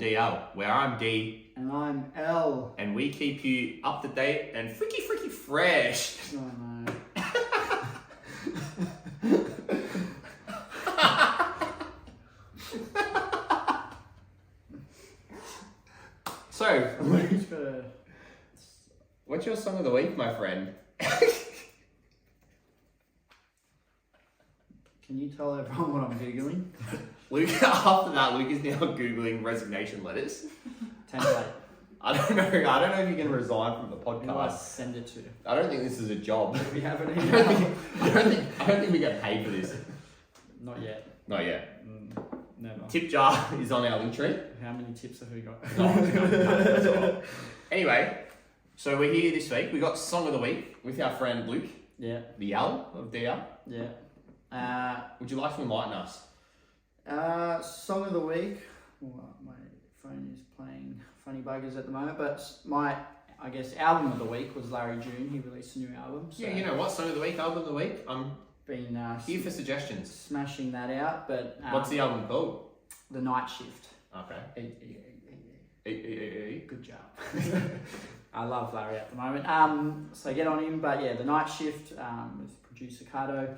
DL, where I'm D. And I'm L. And we keep you up to date and freaky fresh. Oh no. So, Gotta... what's your song of the week, my friend? Can you tell everyone what I'm Googling? Luke, after that, Luke is now Googling resignation letters. Template. I don't know if you can resign from the Who do I podcast. send it to? I don't think this is a job. We have an I email. don't think we get paid for this. Not yet. Not yet. Never. Tip jar is on our link tree. How many tips have we got? No, that's all right. Anyway, so we're here this week. We got Song of the Week with our friend Luke, Yeah. the L of DR. Yeah. Would you like to enlighten us? Song of the week. Well, my phone is playing funny buggers at the moment, but my, I guess, album of the week was Larry June. He released a new album. So Yeah, you know what? Song of the Week, album of the week. I'm been here for suggestions. smashing that out, but What's the album called? The Night Shift. Okay. Good job. I love Larry at the moment. So get on him, but yeah, The Night Shift with producer Cardo.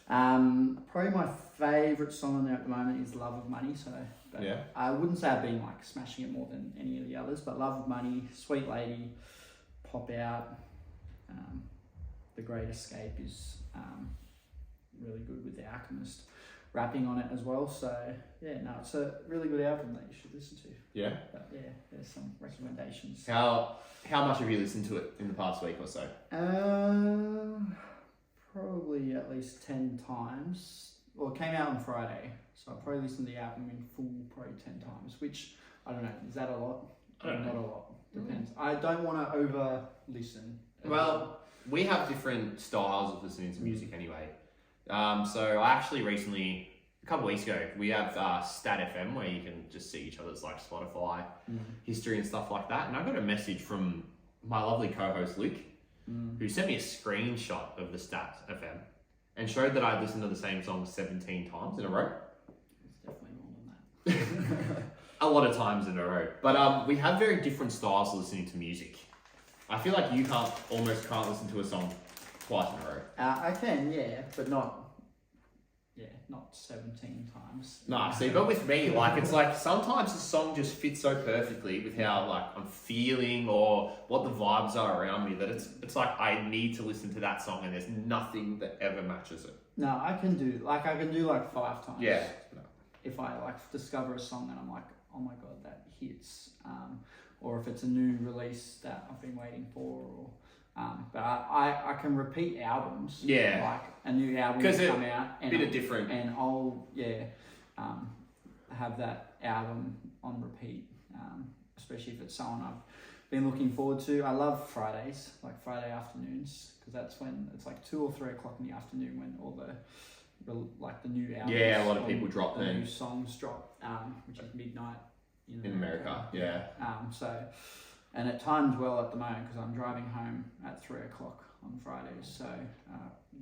Probably my favourite song on there at the moment is Love of Money. So but Yeah. I wouldn't say I've been like smashing it more than any of the others, but Love of Money, Sweet Lady, Pop Out, The Great Escape is really good with The Alchemist rapping on it as well. So yeah, no, it's a really good album that you should listen to. Yeah. But yeah, there's some recommendations. How much have you listened to it in the past week or so? Probably at least 10 times. Well, it came out on Friday, so I probably listened to the album in full probably 10 times, which, I don't know, is that a lot? I don't know. Not a lot. Depends. I don't want to over-listen. Well, we have different styles of listening to music anyway. So I actually recently, a couple of weeks ago, we have Stat FM where you can just see each other's like Spotify history and stuff like that. And I got a message from my lovely co-host Luke, who sent me a screenshot of the Stat FM and showed that I'd listened to the same song 17 times in a row. It's definitely more than that. A lot of times in a row. But we have very different styles of listening to music. I feel like you almost can't listen to a song twice in a row. I can, yeah, but not 17 times. No, see, but with me, like, it's like sometimes the song just fits so perfectly with how, like, I'm feeling or what the vibes are around me that it's like I need to listen to that song and there's nothing that ever matches it. No, I can do like 5 times. Yeah. If I like discover a song and I'm like, oh my god, that hits, or if it's a new release that I've been waiting for, or but I can repeat albums. Yeah. Like a new album Because will come out a bit of different. and I'll have that album on repeat, especially if it's someone I've been looking forward to. I love Fridays, like Friday afternoons, because that's when it's like 2 or 3 o'clock in the afternoon when all the new albums. Yeah, a lot of people drop the them. new songs drop, which is midnight In America, yeah. And it times well at the moment because I'm driving home at 3 o'clock on Fridays. So,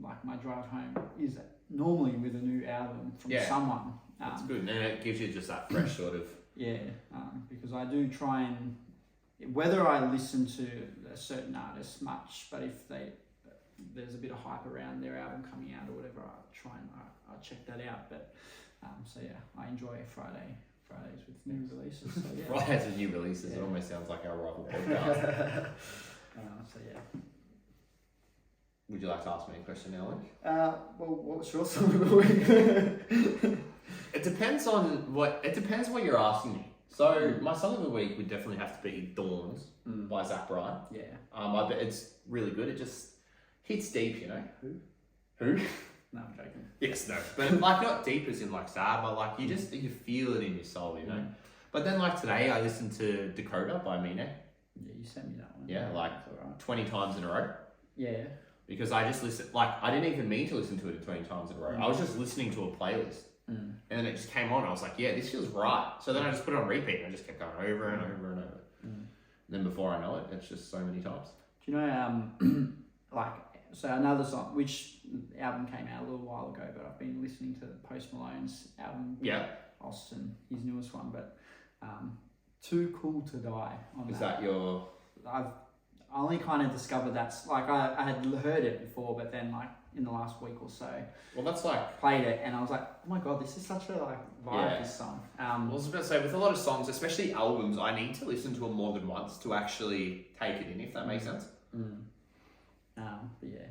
like my drive home is normally with a new album from someone. That's good, and it gives you just that fresh sort of. Yeah, because I do try and whether I listen to a certain artist much, but if there's a bit of hype around their album coming out or whatever, I try and I check that out. But so yeah, I enjoy Fridays with new releases. So yeah. Fridays with new releases, it almost sounds like our rival podcast. So yeah. Would you like to ask me a question now, Luke? Well, what's your song of the week? It depends what you're asking me. So my song of the week would definitely have to be Dawns by Zach Bryan. Yeah. I bet it's really good. It just hits deep, you know. Who? No, I'm joking. Yes, no. But like not deep as in like sad, but like you feel it in your soul, you know. But then like today I listened to Dakota by Mine. Yeah, you sent me that one. Yeah, like 20 times in a row. Yeah. Because I just listened, like I didn't even mean to listen to it 20 times in a row. I was just listening to a playlist. And then it just came on. I was like, yeah, this feels right. So then I just put it on repeat and I just kept going over and over and over. And then before I know it, it's just so many times. Do you know, so another song, which album came out a little while ago, but I've been listening to Post Malone's album. Yeah. Austin, his newest one, but Too Cool to Die. Is that your? I've only kind of discovered that's like I had heard it before, but then like in the last week or so, Well, that's like. played it and I was like, oh my god, this is such a like vibe. This song. I was about to say, with a lot of songs, especially albums, I need to listen to them more than once to actually take it in, if that makes sense. But yeah,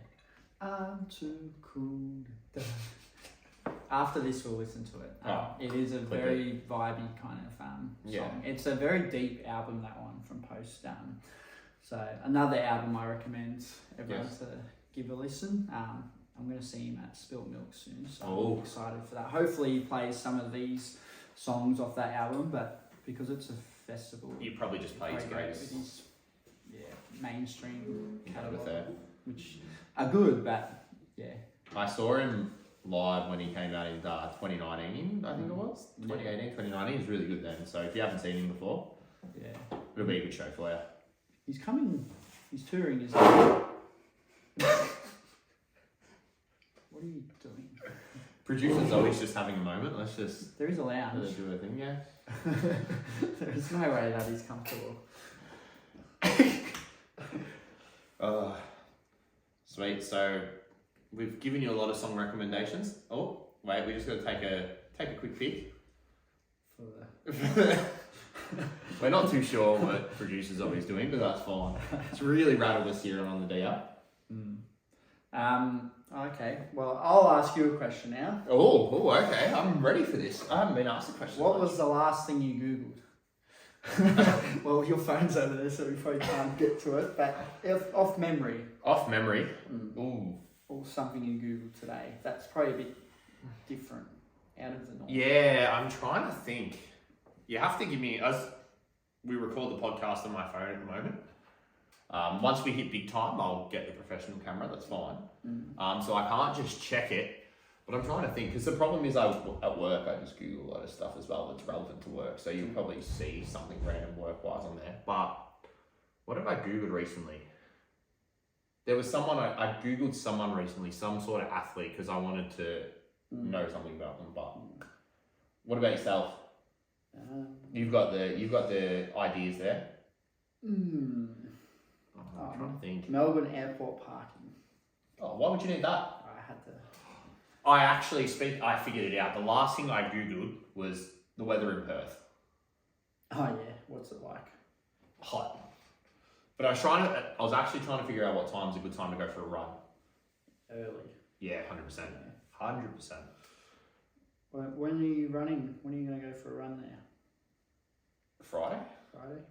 I'm too cool to die. After this, we'll listen to it. It is a very vibey kind of song. It's a very deep album, that one from Post. So another album I recommend everyone to give a listen. I'm going to see him at Spilt Milk soon, so I'm excited for that. Hopefully he plays some of these songs off that album, but because it's a festival, You probably just play his greatest. with his mainstream catalogue, Fair. which are good, but I saw him live when he came out in 2019, I think it was. 2018, 2019. He was really good then. So if you haven't seen him before, it'll be a good show for you. he's touring, isn't he? What are you doing? Producer Zoe's just having a moment. Let's just There is a let her lounge. do her thing, yeah. There is no way that he's comfortable. Sweet. So we've given you a lot of song recommendations. Oh, wait, we just got to take a quick pick. We're not too sure what producer Zoe's doing, but that's fine. It's really rattled us here on the DR. Okay, well, I'll ask you a question now. Oh, okay. I'm ready for this. I haven't been asked a question. What was the last thing you Googled? Well, your phone's over there, so we probably can't get to it, but off memory. Off memory? Ooh. Or something you Googled today. That's probably a bit different, out of the norm. Yeah, I'm trying to think. You have to give me, as we record the podcast on my phone at the moment. Once we hit big time, I'll get the professional camera, that's fine. So I can't just check it, but I'm trying to think, because the problem is at work, I just Google a lot of stuff as well that's relevant to work, so you'll probably see something random work-wise on there. But what have I Googled recently? There was someone, I Googled someone recently, some sort of athlete, because I wanted to know something about them, but what about yourself? You've got the ideas there? I'm trying to think. Melbourne Airport parking. Oh, why would you need that? I had to... I figured it out. The last thing I Googled was the weather in Perth. Oh yeah, what's it like? Hot. But I was actually trying to figure out what time's a good time to go for a run. Early. Yeah, 100%. 100%. When are you running? When are you going to go for a run there? Friday?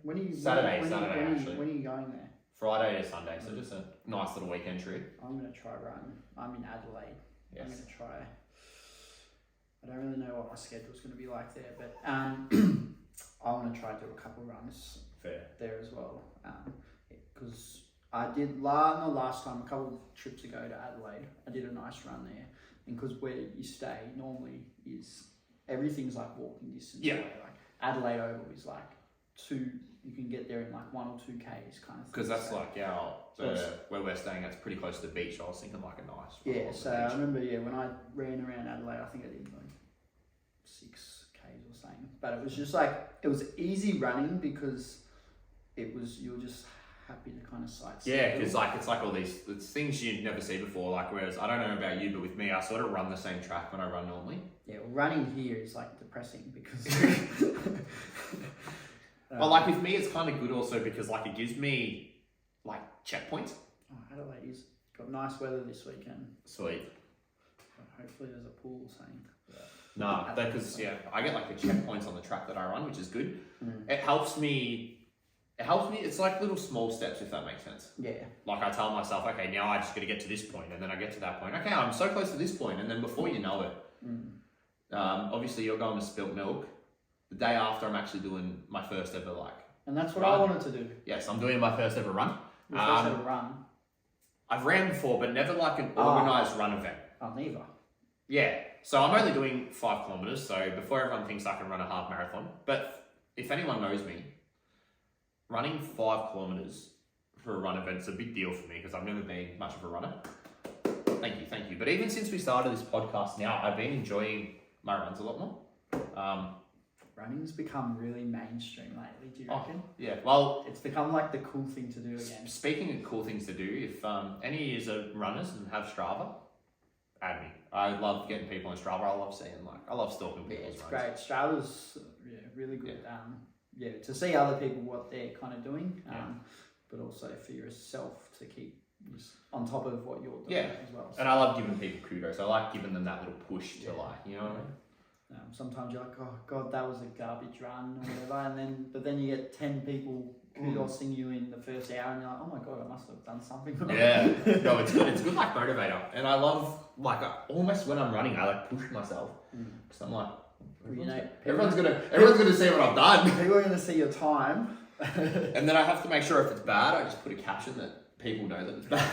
When are you? Saturday, actually. When are you going there? Friday to Sunday, so just a nice little weekend trip. I'm going to try run. I'm in Adelaide. Yes. I'm going to try. I don't really know what my schedule's going to be like there, but I want to try do a couple runs there as well. Because I did last time, a couple of trips ago to Adelaide, I did a nice run there. And because where you stay normally is everything's like walking distance away. Like Adelaide Oval is like you can get there in like 1 or 2 Ks kind of thing. Because that's where we're staying, that's pretty close to the beach. I was thinking like a nice. Yeah, so I remember when I ran around Adelaide, I think I did like 6 Ks or something. But it was just like, it was easy running because you were just happy to kind of sightsee. Yeah, because like it's like all these things you'd never see before. Like whereas I don't know about you, but with me, I sort of run the same track when I run normally. Yeah, well, running here is like depressing because. But like with me, it's kind of good also because like it gives me like checkpoints. Oh, Adelaide's got nice weather this weekend. Sweet. Hopefully there's a pool or something. No, because I get like the checkpoints on the track that I run, which is good. It helps me. It's like little small steps, if that makes sense. Yeah. Like I tell myself, okay, now I just got to get to this point, and then I get to that point. Okay, I'm so close to this point, and then before you know it, obviously you're going to Spilt Milk. The day after, I'm actually doing my first ever And that's what run. I wanted to do. Yes, I'm doing my first ever run. Your first ever run? I've ran before, but never like an organised run event. Oh, neither. Yeah, so I'm only doing 5 kilometres, so before everyone thinks I can run a half marathon. But if anyone knows me, running 5 kilometres for a run event is a big deal for me because I've never been much of a runner. Thank you. But even since we started this podcast now, I've been enjoying my runs a lot more. running's become really mainstream lately. Do you reckon? Yeah. Well, It's become like the cool thing to do again. speaking of cool things to do, if any of you are runners and have Strava, add me. I love getting people on Strava. I love seeing I love stalking Yeah, people's it's runs. great. Strava's really good. To see other people what they're kind of doing, but also for yourself to keep on top of what you're doing as well. And I love giving people kudos. I like giving them that little push to you know what I mean? Sometimes you're like, oh God, that was a garbage run or whatever, but then you get 10 people kudosing you in the first hour, and you're like, oh my God, I must have done something wrong. Yeah, no, it's good. It's good like motivator, and I love almost when I'm running, I push myself because I'm like, everyone's gonna see what I've done. People are gonna see your time, and then I have to make sure if it's bad, I just put a caption that people know that it's bad.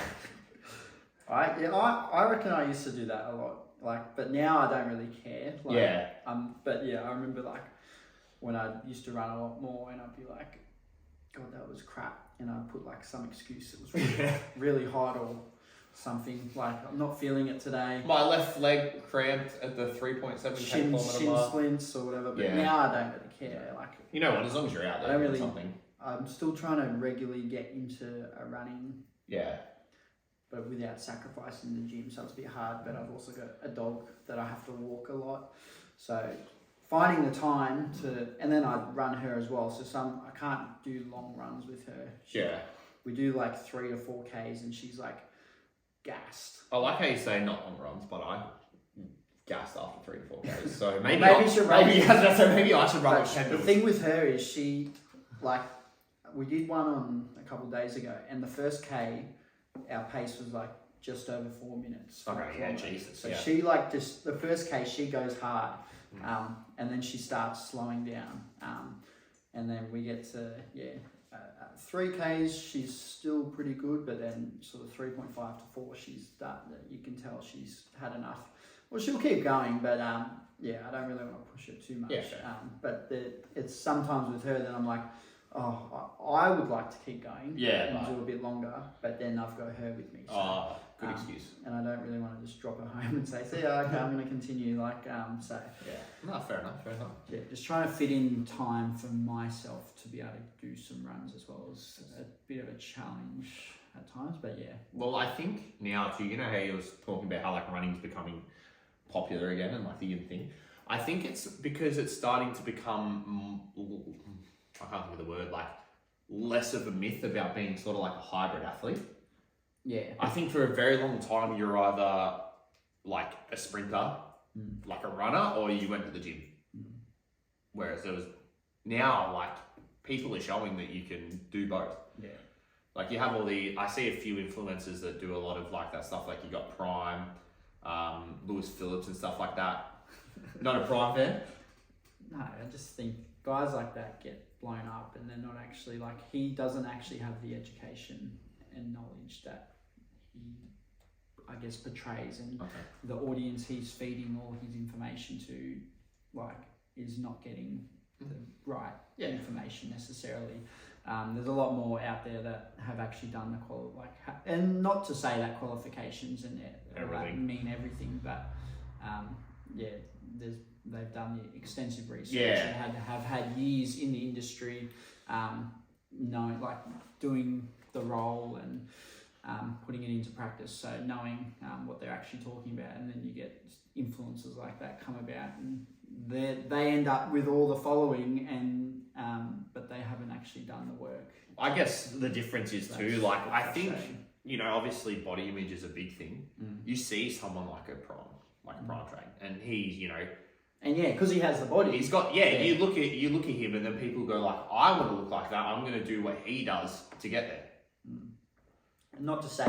I reckon I used to do that a lot. But now I don't really care. But I remember when I used to run a lot more, and I'd be like, God, that was crap, and I'd put some excuse. It was really hot or something. I'm not feeling it today. My left leg cramped at the 3.7 shin splints or whatever. But now I don't really care. You know what? As long as you're out there, doing something. I'm still trying to regularly get into a running. Yeah. But without sacrificing the gym, so it's a bit hard. But I've also got a dog that I have to walk a lot, so finding the time and then I run her as well. So I can't do long runs with her. We do 3 to 4 Ks, and she's gassed. I like how you say not long runs, but I gassed after 3 to 4 Ks. So maybe maybe I should run with 10. The thing with her is she we did one on a couple of days ago, and the first K. Our pace was just over 4 minutes. Okay, yeah, Jesus. So she just the first case she goes hard, and then she starts slowing down, and then we get to 3 Ks. She's still pretty good, but then sort of 3.5 to 4, you can tell she's had enough. Well, she'll keep going, but I don't really want to push it too much. Yeah, sure. But it's sometimes with her that I'm like, I would like to keep going and do a bit longer, but then I've got her with me. So, good excuse. And I don't really want to just drop her home and say, see, okay, I'm going to continue. No, fair enough. Yeah, just trying to fit in time for myself to be able to do some runs as well as a bit of a challenge at times, but yeah. Well, I think now too, you know how you was talking about how running's becoming popular again and the in thing. I think it's because it's starting to become... I can't think of the word, less of a myth about being sort of a hybrid athlete. Yeah. I think for a very long time, you're either a sprinter, a runner, or you went to the gym. Whereas there was now, people are showing that you can do both. Yeah. You have I see a few influencers that do a lot of that stuff, you got Prime, Lewis Phillips and stuff like that. Not a Prime fan? No, I just think guys like that get blown up, and they're not actually he doesn't actually have the education and knowledge that he, I guess, portrays, and the audience he's feeding all his information to, is not getting the right information necessarily. There's a lot more out there that have actually done the and not to say that qualifications and mean everything, but they've done the extensive research and have had years in the industry, doing the role and putting it into practice. So knowing what they're actually talking about, and then you get influencers like that come about, and they end up with all the following, and but they haven't actually done the work. I guess the difference is too, I think, obviously body image is a big thing. You see someone like a Prime train, and he's, and because he has the body, he's got you look at him, and then people go I want to look like that. I'm going to do what he does to get there. Not to say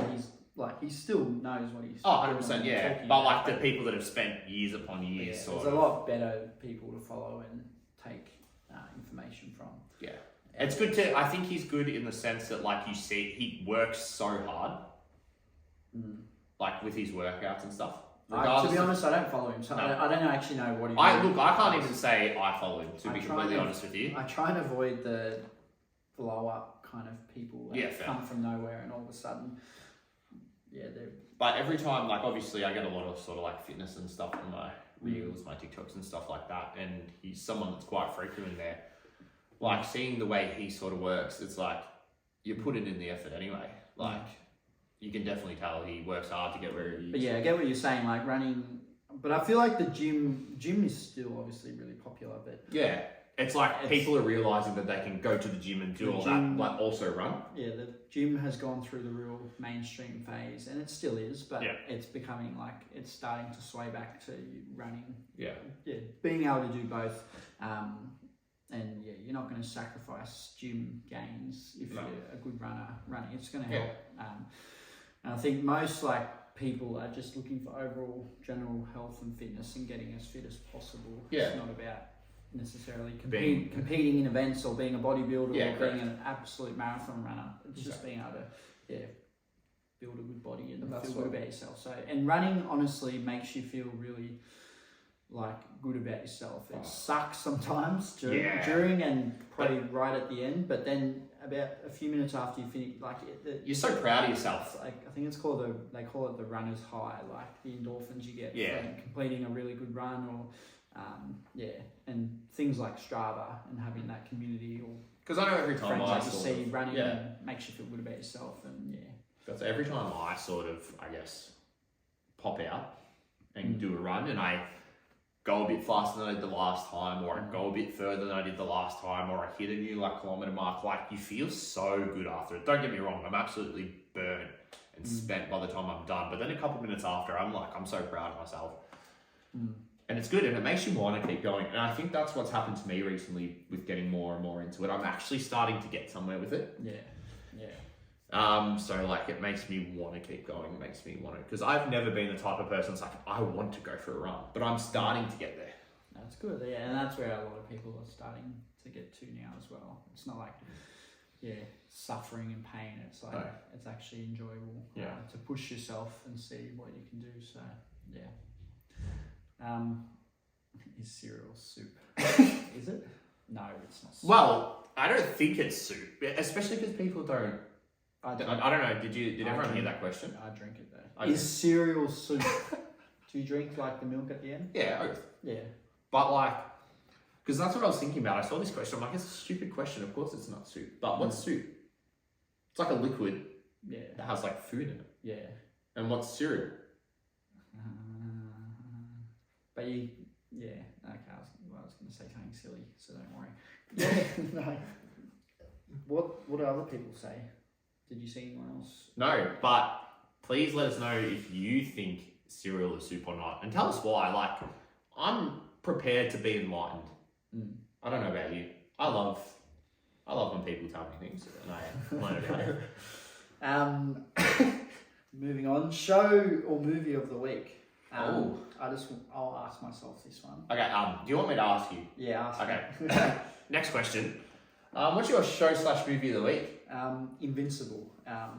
he still knows what he's 100%, yeah. But the people that have spent years upon years, there's a lot better people to follow and take information from. Yeah, it's good to. I think he's good in the sense that you see he works so hard, with his workouts and stuff. To be honest, I don't follow him, so I don't actually know what he does. I can't even say I follow him, to be completely honest with you. I try and avoid the blow up kind of people that come from nowhere, and all of a sudden, But every time, like obviously I get a lot of sort of like fitness and stuff on my reels, my TikToks and stuff like that, and he's someone that's quite frequent in there. Like seeing the way he sort of works, it's like you put it in the effort anyway. Like you can definitely tell he works hard to get where he is. But yeah, I get what you're saying, like running. But I feel like the gym is still obviously really popular. But yeah, it's like people are realizing that they can go to the gym and do all that, like also run. Yeah, the gym has gone through the real mainstream phase, and it still is, but it's becoming like it's starting to sway back to running. Yeah, being able to do both. And yeah, you're not going to sacrifice gym gains if you're a good runner running. It's going to help. And I think most like people are just looking for overall general health and fitness and getting as fit as possible. Yeah. It's not about necessarily competing in events or being a bodybuilder or being an absolute marathon runner. It's just being able to build a good body and feel good about yourself. So, and running honestly makes you feel really like good about yourself. It sucks sometimes during and probably right at the end, but then about a few minutes after you finish, like you're so proud of yourself. Like I think it's called they call it the runner's high, like the endorphins you get from completing a really good run, or and things like Strava and having that community, or because I know every time I see running and makes you feel good about yourself, and that's every time I sort of pop out and do a run and I go a bit faster than I did the last time, or I go a bit further than I did the last time, or I hit a new kilometer mark, like you feel so good after it. Don't get me wrong, I'm absolutely burnt and spent by the time I'm done, but then a couple minutes after I'm so proud of myself. And it's good, and it makes you want to keep going. And I think that's what's happened to me recently with getting more and more into it. I'm actually starting to get somewhere with it. So it makes me want to keep going. It makes me want to, because I've never been the type of person that's like, I want to go for a run, but I'm starting to get there. That's good, and that's where a lot of people are starting to get to now as well. It's not like, suffering and pain. It's like, it's actually enjoyable to push yourself and see what you can do. So, is cereal soup? Is it? No, it's not soup. Well, I don't think it's soup, especially because people don't. I don't know. Did everyone hear that question? I drink it though. Is cereal soup? Do you drink like the milk at the end? Yeah, oath. Yeah. But because that's what I was thinking about. I saw this question. I'm like, it's a stupid question. Of course, it's not soup. But what's soup? It's like a liquid. Yeah. That has food in it. Yeah. And what's cereal? But you, okay. I was going to say something silly, so don't worry. Yeah. No. What do other people say? Did you see anyone else? No, but please let us know if you think cereal is soup or not, and tell us why. I'm prepared to be enlightened. I don't know about you. I love when people tell me things and I learn about it. Moving on, show or movie of the week. I'll ask myself this one. Okay. Do you want me to ask you? Yeah, ask me. Okay. Next question. What's your show/movie of the week? Invincible.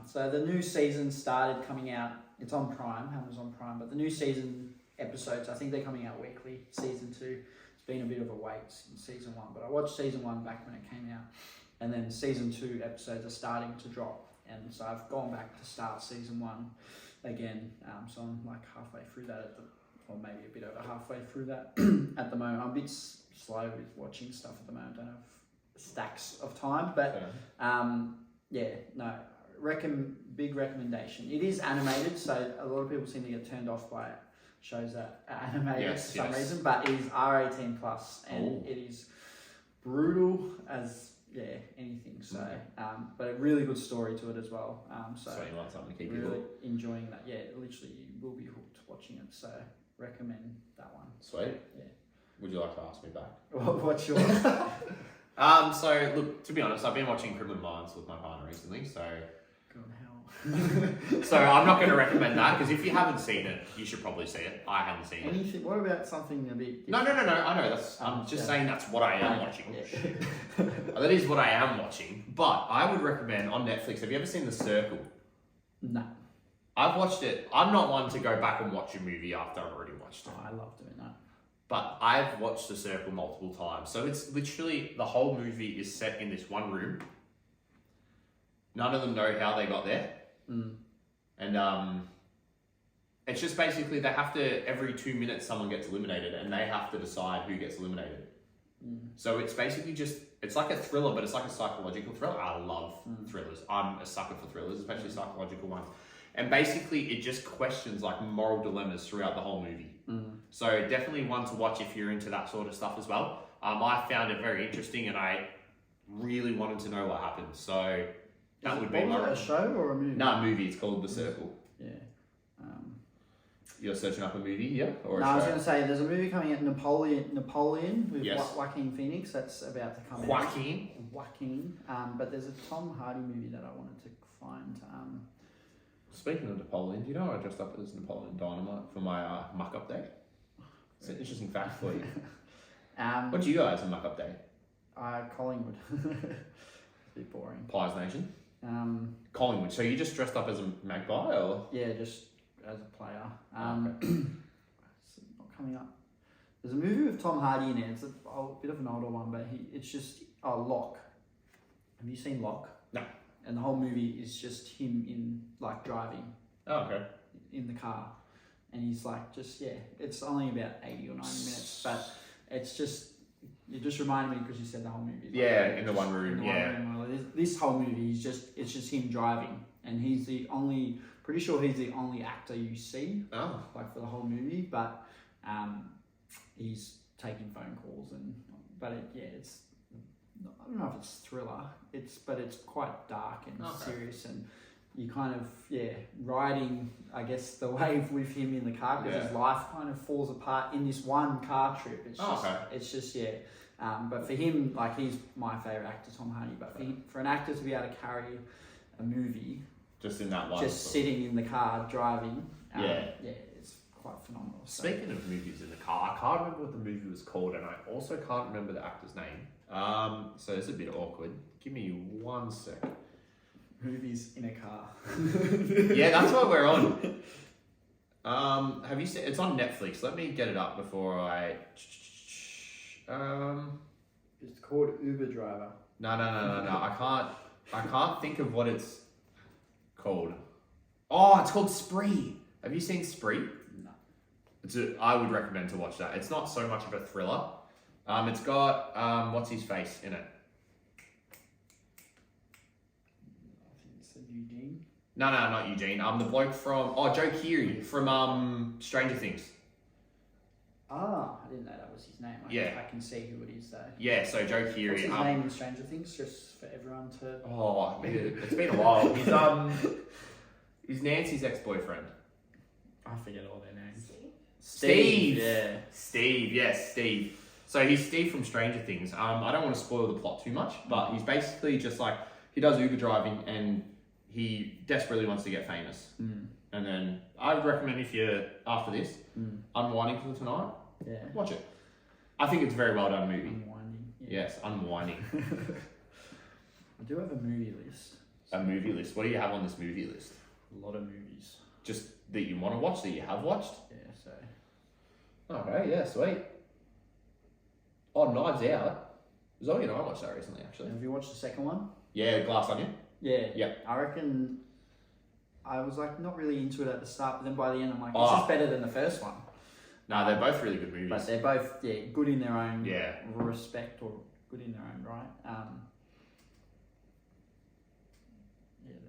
So the new season started coming out. It's on Prime, Amazon Prime, but the new season episodes, I think they're coming out weekly. Season 2, it's been a bit of a wait since season 1, but I watched season 1 back when it came out, and then season 2 episodes are starting to drop, and so I've gone back to start season 1 again. So I'm halfway through that or maybe a bit over halfway through that at the moment. I'm a bit slow with watching stuff at the moment. I don't have stacks of time, but big recommendation. It is animated, so a lot of people seem to get turned off by shows that are animated for some reason, but it is R18 plus, and it is brutal as anything. So but a really good story to it as well. So you want something to keep really you hooked. enjoying that. Literally you will be hooked watching it, so recommend that one. Sweet. Would you like to ask me back? What's yours? So look, to be honest, I've been watching Criminal Minds with my partner recently, so God, hell. so I'm not going to recommend that, because if you haven't seen it, you should probably see it. I haven't seen it. What about something a bit No, I know, I'm just saying that's what I am watching. That is what I am watching, but I would recommend on Netflix, have you ever seen The Circle? No. I've watched it. I'm not one to go back and watch a movie after I've already watched it. I love doing that. But I've watched The Circle multiple times. So it's literally, the whole movie is set in this one room. None of them know how they got there. And It's just basically they have to, every 2 minutes someone gets eliminated and they have to decide who gets eliminated. So it's basically just, it's like a thriller, but it's like a psychological thriller. I love thrillers. I'm a sucker for thrillers, especially psychological ones. And basically it just questions like moral dilemmas throughout the whole movie. So definitely one to watch if you're into that sort of stuff as well. I found it very interesting and I really wanted to know what happened. So that would be my... a show or a movie? No, a movie. It's called The Circle. Yeah. You're searching up a movie, yeah? Or No, a show? I was going to say, there's a movie coming out, Napoleon with Yes. Joaquin Phoenix. That's about to come out. Joaquin. But there's a Tom Hardy movie that I wanted to find. Speaking of Napoleon, do you know I dressed up as Napoleon Dynamite for my muck-up day? It's an interesting fact for you. What do you guys in muck-up day? Collingwood. It's a bit boring. Pies Nation? Collingwood. So you just dressed up as a magpie, or...? Yeah, just as a player. It's not coming up. There's a movie with Tom Hardy in it. It's a bit of an older one, but it's just Locke. Have you seen Locke? No. And the whole movie is just him in like driving. Oh, okay. In the car, and he's like it's only about 80 or 90 minutes, but it just reminded me because you said the whole movie. In the one room. This whole movie is it's just him driving, and pretty sure he's the only actor you see. Oh. Like for the whole movie, but he's taking phone calls it's. I don't know if it's thriller. But it's quite dark and serious, and you kind of riding, I guess, the wave with him in the car because his life kind of falls apart in this one car trip. It's just but for him, like, he's my favorite actor, Tom Hardy. But for an actor to be able to carry a movie just in that one, sitting in the car driving, it's quite phenomenal. Speaking of movies in the car, I can't remember what the movie was called, and I also can't remember the actor's name. So it's a bit awkward. Give me 1 sec. Movies in a car. Yeah, that's what we're on. Have you seen? It's on Netflix. Let me get it up before I. It's called Uber Driver. No. I can't think of what it's called. Oh, it's called Spree. Have you seen Spree? No. I would recommend to watch that. It's not so much of a thriller. It's got what's his face in it? Eugene? No, not Eugene. The bloke from Joe Keery from Stranger Things. I didn't know that was his name. I can see who it is though. Yeah, so Joe Keery. What's his name in Stranger Things, just for everyone to... Oh, it's been a while. He's Nancy's ex-boyfriend. I forget all their names. Steve. Yeah. Steve. Yes, Steve. So he's Steve from Stranger Things. I don't want to spoil the plot too much, but he's basically just like, he does Uber driving and he desperately wants to get famous. And then I would recommend, if you're after this, unwinding for tonight, watch it. I think it's a very well done movie. Unwinding. Yes, unwinding. I do have a movie list. A movie list. What do you have on this movie list? A lot of movies. Just that you want to watch, that you have watched? Yeah, so... Okay, yeah, sweet. Oh, Knives Out. Zoe and I watched that recently, actually. Have you watched the second one? Yeah, Glass Onion. Yeah. Yep. I reckon I was like not really into it at the start, but then by the end I'm like, this is better than the first one. No, they're both really good movies. But they're both good in their own respect, or good in their own right. There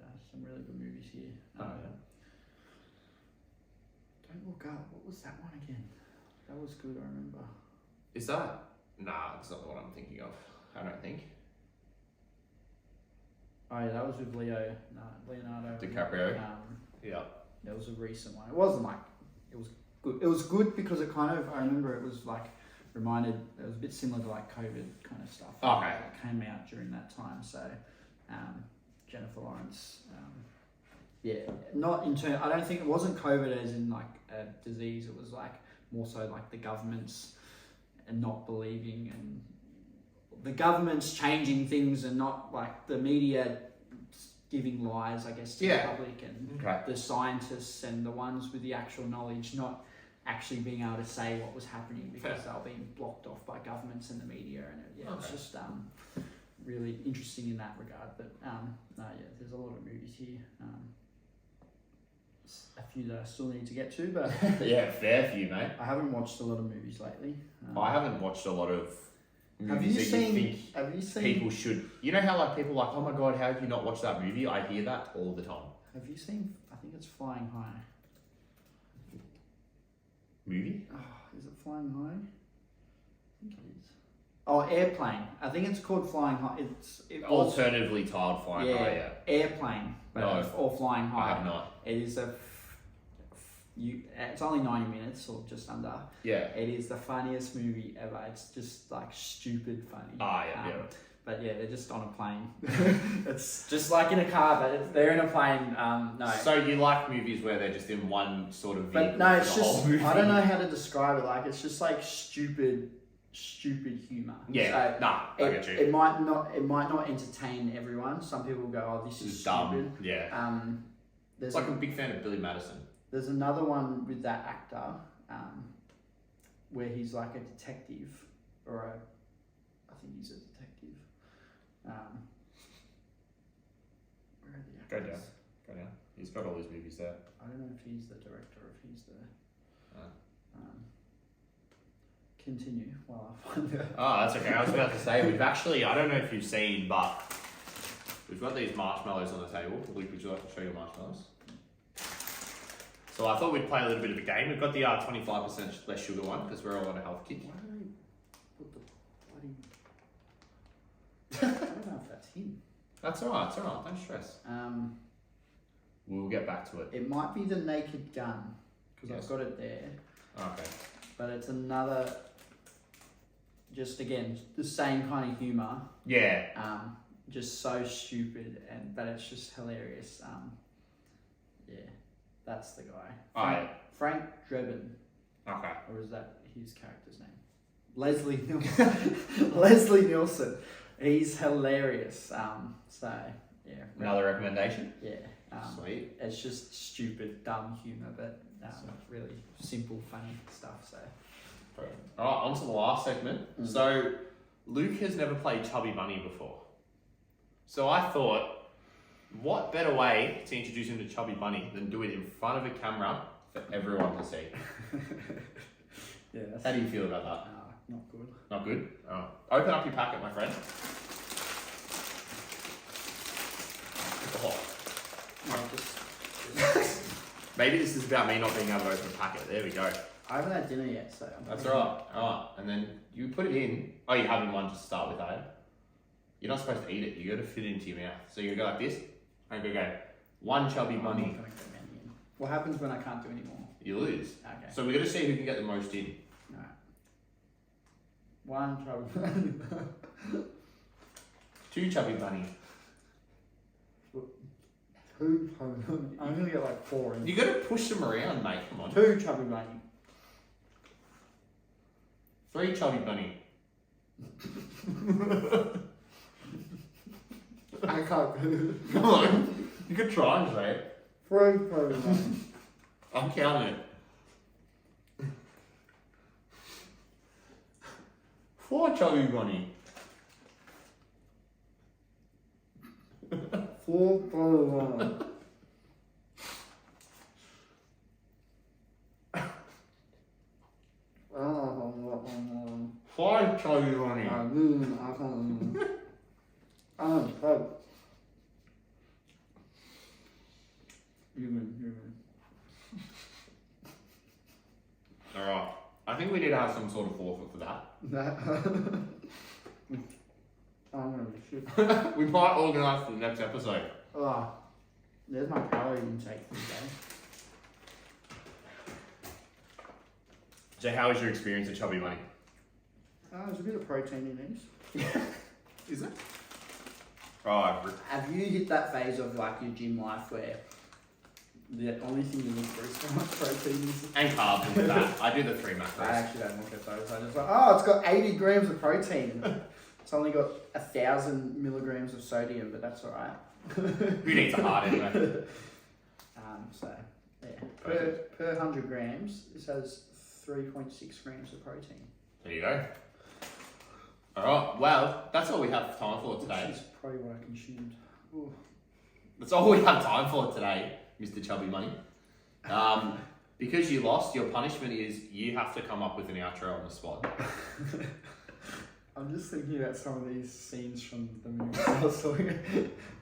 are some really good movies here. Don't Look Up. What was that one again? That was good, I remember. Is that? Nah, it's not what I'm thinking of. I don't think. Oh yeah, that was with Leonardo DiCaprio. Yeah. That was a recent one. It wasn't like, it was good. It was good because it kind of, I remember it was like, it was a bit similar to like COVID kind of stuff. Okay. It came out during that time, so Jennifer Lawrence, not in turn, I don't think it wasn't COVID as in like a disease, it was like more so like the government's and not believing, and the government's changing things and not like the media giving lies, I guess, to the public, and the scientists and the ones with the actual knowledge not actually being able to say what was happening because they were being blocked off by governments and the media, and it's just really interesting in that regard. But there's a lot of movies here. a few that I still need to get to, but Yeah, fair for you, mate. I haven't watched a lot of movies lately. I haven't watched a lot of Have you movies that seen? you think Have you seen? people should. You know how like people are like, oh my god, how have you not watched that movie? I hear that all the time. Have you seen? I think it's Flying High. Movie? Oh, is it Flying High? I think it is. Oh, Airplane. I think it's called Flying High. It was, Alternatively titled Flying yeah, High, yeah. Airplane, but No. or Flying I High. have not. It is it's only 90 minutes or just under. Yeah. It is the funniest movie ever. It's just like stupid funny. Ah, yeah, yeah. But yeah, they're just on a plane. It's just like in a car, but they're in a plane. No. So you like movies where they're just in one sort of vehicle But no, for it's the whole just movie? I don't know how to describe it. Like it's just like stupid humor. Yeah, So nah, I get you. it might not entertain everyone. Some people go, "Oh, this is It's stupid." dumb. Yeah. There's It's like I'm a big fan of Billy Madison. there's another one with that actor, where he's like a detective, I think he's a detective. Where are the Go actors? down. Go down. He's got all his movies there. I don't know if he's the director or if he's the. Continue while I find out. Oh, that's okay. I was about to say, we've actually, I don't know if you've seen, but we've got these marshmallows on the table. Luke, would you like to show your marshmallows? So I thought we'd play a little bit of a game. We've got the 25% less sugar one because we're all on a health kick. Why do they put the bloody? I don't know if that's him. That's alright, it's alright. Don't stress. We'll get back to it. It might be the Naked Gun because Yes. I've got it there, Okay. but it's another. Just again, the same kind of humor. Yeah. Just so stupid, but it's just hilarious. Yeah, that's the guy. Alright. Frank Drebin, Okay. or is that his character's name? Leslie Nielsen. Leslie Nielsen. He's hilarious. So yeah. Another recommendation? Yeah. Sweet. It's just stupid, dumb humor, but really simple, funny stuff. So. Alright, on to the last segment. So, Luke has never played Chubby Bunny before. So I thought, what better way to introduce him to Chubby Bunny than do it in front of a camera for everyone to see? Yeah. How do you feel about that? Not good. Not good? Oh. Open up your packet, my friend. Oh. No, just Maybe this is about me not being able to open a packet. There we go. I haven't had dinner yet, so. That's alright. Alright. And then you put it in. Oh, you're having one to start with, eh? You're not supposed to eat it. You got to fit it into your mouth. So you go like this. And go. One Chubby I'm Bunny. not gonna go many in. What happens when I can't do any more? You lose. Okay. So we got to see who can get the most in. Alright. One trouble. Two Chubby Bunny. Two chubby bunny. I'm gonna get like 4 in. You got to push them around, mate. Come on. 2 chubby bunny. 3 Chubby Bunny. I can't do it. Come on. You could try and say it. 3 chubby bunny. I'm counting it. 4 Chubby Bunny. 4 chubby bunny. Oh, 5 Chubby Bunny. Alright. I think we need to have some sort of forfeit for that. I'm gonna be shit. We might organise for the next episode. Oh, there's my calorie intake for the day. So how was your experience at Chubby Bunny? There's a bit of protein in these. Is it? Oh, Have you hit that phase of like your gym life where the only thing you look for is how much protein is? and carbs and that. I do the 3 I macros. actually don't look at those. I just like, oh, it's got 80 grams of protein. It's only got 1,000 milligrams of sodium, but that's alright. Who needs a heart anyway? So yeah, per 100 grams, this has 3.6 grams of protein. There you go. Alright, well, that's all we have time for today. Which is probably what I consumed. Ooh. That's all we have time for today, Mr. Chubby Bunny. Because you lost, your punishment is you have to come up with an outro on the spot. I'm just thinking about some of these scenes from the movie I was talking about.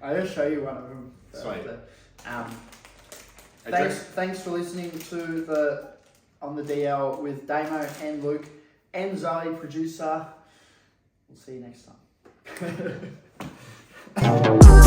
I'll show you one of them. Sweet. Thanks for listening to the On the DL with Damo and Luke and Zoe, producer. We'll see you next time.